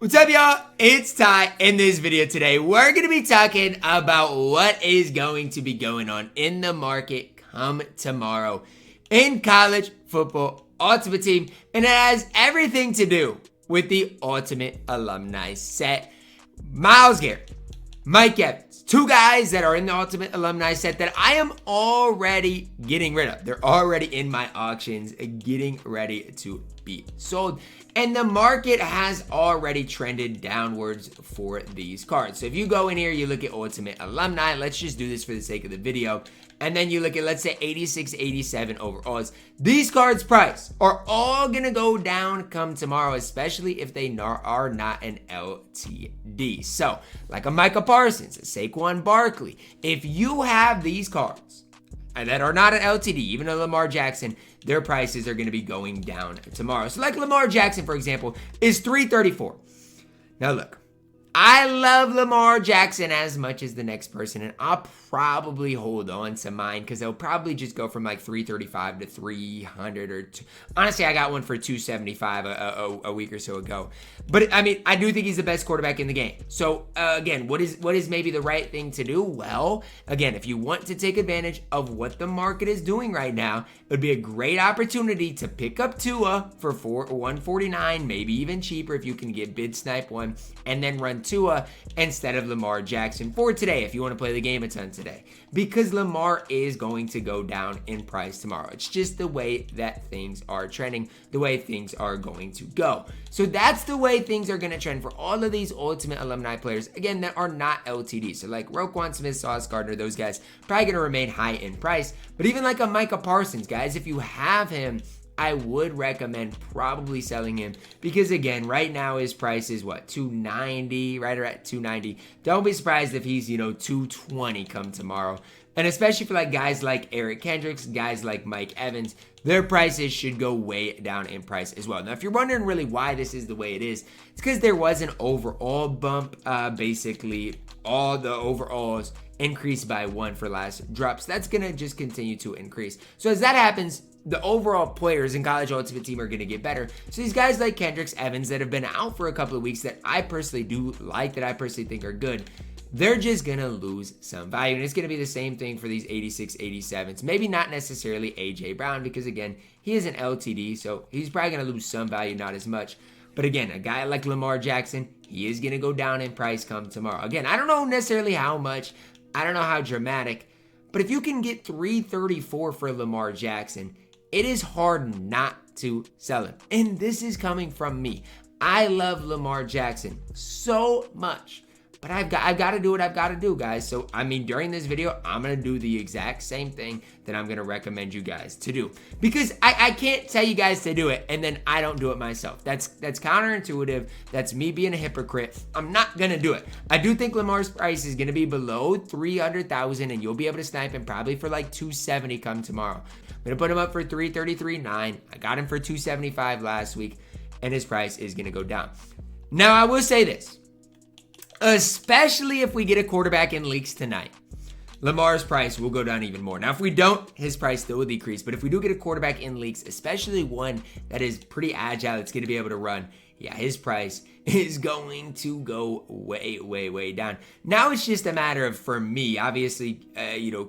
What's up, y'all? It's Ty. In this video today, we're going to be talking about what is going to be going on in the market come tomorrow in college football Ultimate Team. And it has everything to do with the Ultimate Alumni set. Myles Garrett, Mike Evans, two guys that are in the Ultimate Alumni set that I am already getting rid of. They're already in my auctions, getting ready to be sold. And the market has already trended downwards for these cards. So if you go in here, you look at Ultimate Alumni. Let's just do this for the sake of the video. And then you look at, let's say, 86, 87 overalls. These cards' price are all going to go down come tomorrow, especially if they are not an LTD. So, like a Micah Parsons, a Saquon Barkley, if you have these cards that are not an LTD, even a Lamar Jackson, their prices are going to be going down tomorrow. So like Lamar Jackson, for example, is $334. Now look, I love Lamar Jackson as much as the next person, and I'll probably hold on to mine because they'll probably just go from like 335 to 300 or honestly, I got one for 275 a week or so ago. But I mean, I do think he's the best quarterback in the game. So again, what is maybe the right thing to do? Well, again, if you want to take advantage of what the market is doing right now, it would be a great opportunity to pick up Tua for $149, maybe even cheaper if you can get bid snipe one, and then run Tua instead of Lamar Jackson for today if you want to play the game a ton today, because Lamar is going to go down in price tomorrow. It's just the way that things are trending, the way things are going to go. So that's the way things are going to trend for all of these Ultimate Alumni players, again, that are not LTD. So like Roquan Smith, Sauce Gardner, those guys probably going to remain high in price. But even like a Micah Parsons, guys, if you have him, I would recommend probably selling him because, again, right now his price is what, $290, right around $290. Don't be surprised if he's, $220 come tomorrow. And especially for like guys like Eric Kendricks, guys like Mike Evans, their prices should go way down in price as well. Now, if you're wondering really why this is the way it is, it's because there was an overall bump. Basically, all the overalls increased by 1 for last drops. That's going to just continue to increase. So as that happens, the overall players in College Ultimate Team are going to get better. So these guys like Kendricks, Evans, that have been out for a couple of weeks that I personally do like, that I personally think are good, they're just going to lose some value. And it's going to be the same thing for these 86, 87s. Maybe not necessarily A.J. Brown because, again, he is an LTD, so he's probably going to lose some value, not as much. But again, a guy like Lamar Jackson, he is going to go down in price come tomorrow. Again, I don't know necessarily how much. I don't know how dramatic. But if you can get $334 for Lamar Jackson, it is hard not to sell him. And this is coming from me. I love Lamar Jackson so much. But I've got to do what I've got to do, guys. So, I mean, during this video, I'm going to do the exact same thing that I'm going to recommend you guys to do. Because I can't tell you guys to do it, and then I don't do it myself. That's counterintuitive. That's me being a hypocrite. I'm not going to do it. I do think Lamar's price is going to be below 300,000, and you'll be able to snipe him probably for like 270 come tomorrow. I'm going to put him up for 333.9. I got him for 275 last week, and his price is going to go down. Now, I will say this. Especially if we get a quarterback in leaks tonight, Lamar's price will go down even more. Now, if we don't, his price still will decrease. But if we do get a quarterback in leaks, especially one that is pretty agile, that's going to be able to run, yeah, his price is going to go way, way, way down. Now it's just a matter of, for me, obviously,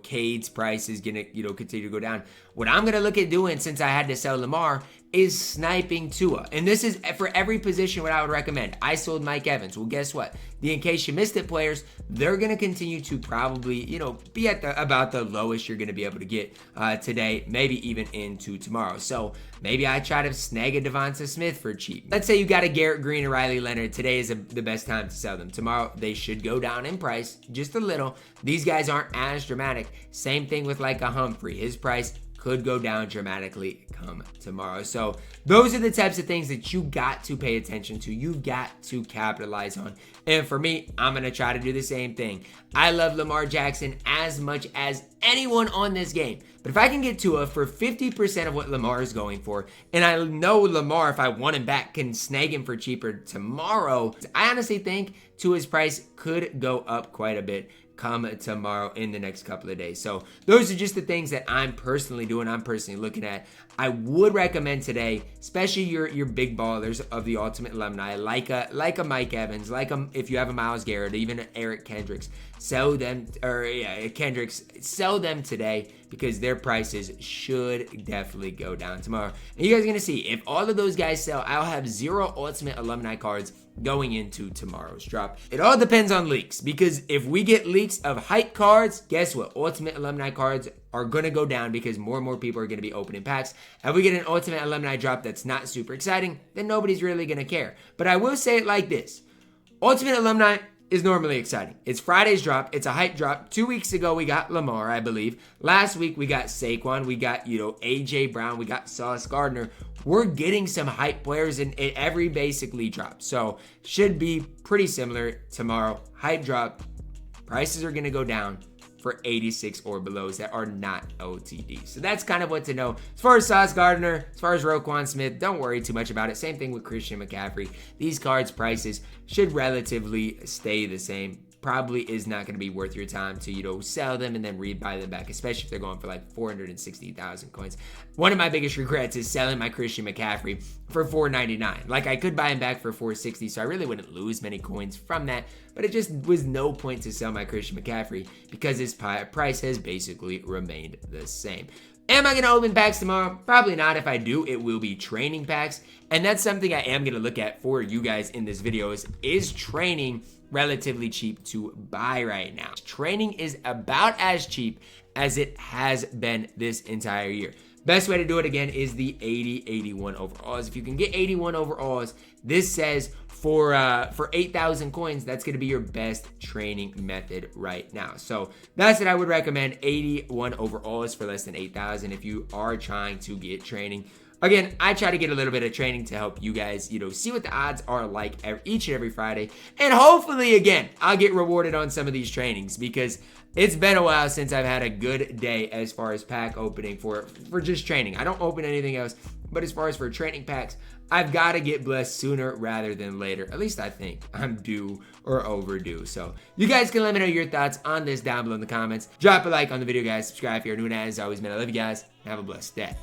Cade's price is going to, continue to go down. What I'm going to look at doing, since I had to sell Lamar, is sniping Tua. And this is for every position what I would recommend. I sold Mike Evans. Well, guess what? The In Case You Missed It players, they're going to continue to probably, be at about the lowest you're going to be able to get today, maybe even into tomorrow. So maybe I try to snag a Devonta Smith for cheap. Let's say you got a Garrett Green or Riley Leonard. Today is the best time to sell them. Tomorrow, they should go down in price just a little. These guys aren't as dramatic. Same thing with like a Humphrey. His price could go down dramatically come tomorrow. So those are the types of things that you got to pay attention to. You got to capitalize on. And for me, I'm going to try to do the same thing. I love Lamar Jackson as much as anyone on this game. But if I can get Tua for 50% of what Lamar is going for, and I know Lamar, if I want him back, can snag him for cheaper tomorrow, I honestly think Tua's price could go up quite a bit come tomorrow in the next couple of days. So those are just the things that I'm personally doing. I'm personally looking at. I would recommend today, especially your big ballers of the Ultimate Alumni, like a Mike Evans, if you have a Myles Garrett, even an Eric Kendricks, sell them today because their prices should definitely go down tomorrow. And you guys are gonna see if all of those guys sell, I'll have 0 Ultimate Alumni cards going into tomorrow's drop. It all depends on leaks, because if we get leaks of hype cards, guess what? Ultimate Alumni cards are going to go down because more and more people are going to be opening packs. If we get an Ultimate Alumni drop that's not super exciting, then nobody's really going to care. But I will say it like this. Ultimate Alumni is normally exciting. It's Friday's drop. It's a hype drop. 2 weeks ago, we got Lamar, I believe. Last week, we got Saquon. We got, A.J. Brown. We got Sauce Gardner. We're getting some hype players in every basically drop. So, should be pretty similar tomorrow. Hype drop. Prices are going to go down for 86 or belows that are not OTD. So that's kind of what to know. As far as Sauce Gardner, as far as Roquan Smith, don't worry too much about it. Same thing with Christian McCaffrey. These cards' prices should relatively stay the same. Probably is not going to be worth your time to, sell them and then rebuy them back, especially if they're going for like 460,000 coins. One of my biggest regrets is selling my Christian McCaffrey for $499. Like, I could buy him back for $460, so I really wouldn't lose many coins from that, but it just was no point to sell my Christian McCaffrey because his price has basically remained the same. Am I going to open packs tomorrow? Probably not. If I do, it will be training packs. And that's something I am going to look at for you guys in this video is training relatively cheap to buy right now? Training is about as cheap as it has been this entire year. Best way to do it again is the 80-81 overalls. If you can get 81 overalls, this says for 8,000 coins, that's going to be your best training method right now. So that's what I would recommend, 81 overalls for less than 8,000 if you are trying to get training. Again, I try to get a little bit of training to help you guys, see what the odds are like each and every Friday. And hopefully, again, I'll get rewarded on some of these trainings because it's been a while since I've had a good day as far as pack opening for just training. I don't open anything else, but as far as for training packs, I've got to get blessed sooner rather than later. At least I think I'm due or overdue. So you guys can let me know your thoughts on this down below in the comments. Drop a like on the video, guys. Subscribe if you're new, and as always, man, I love you guys. Have a blessed day.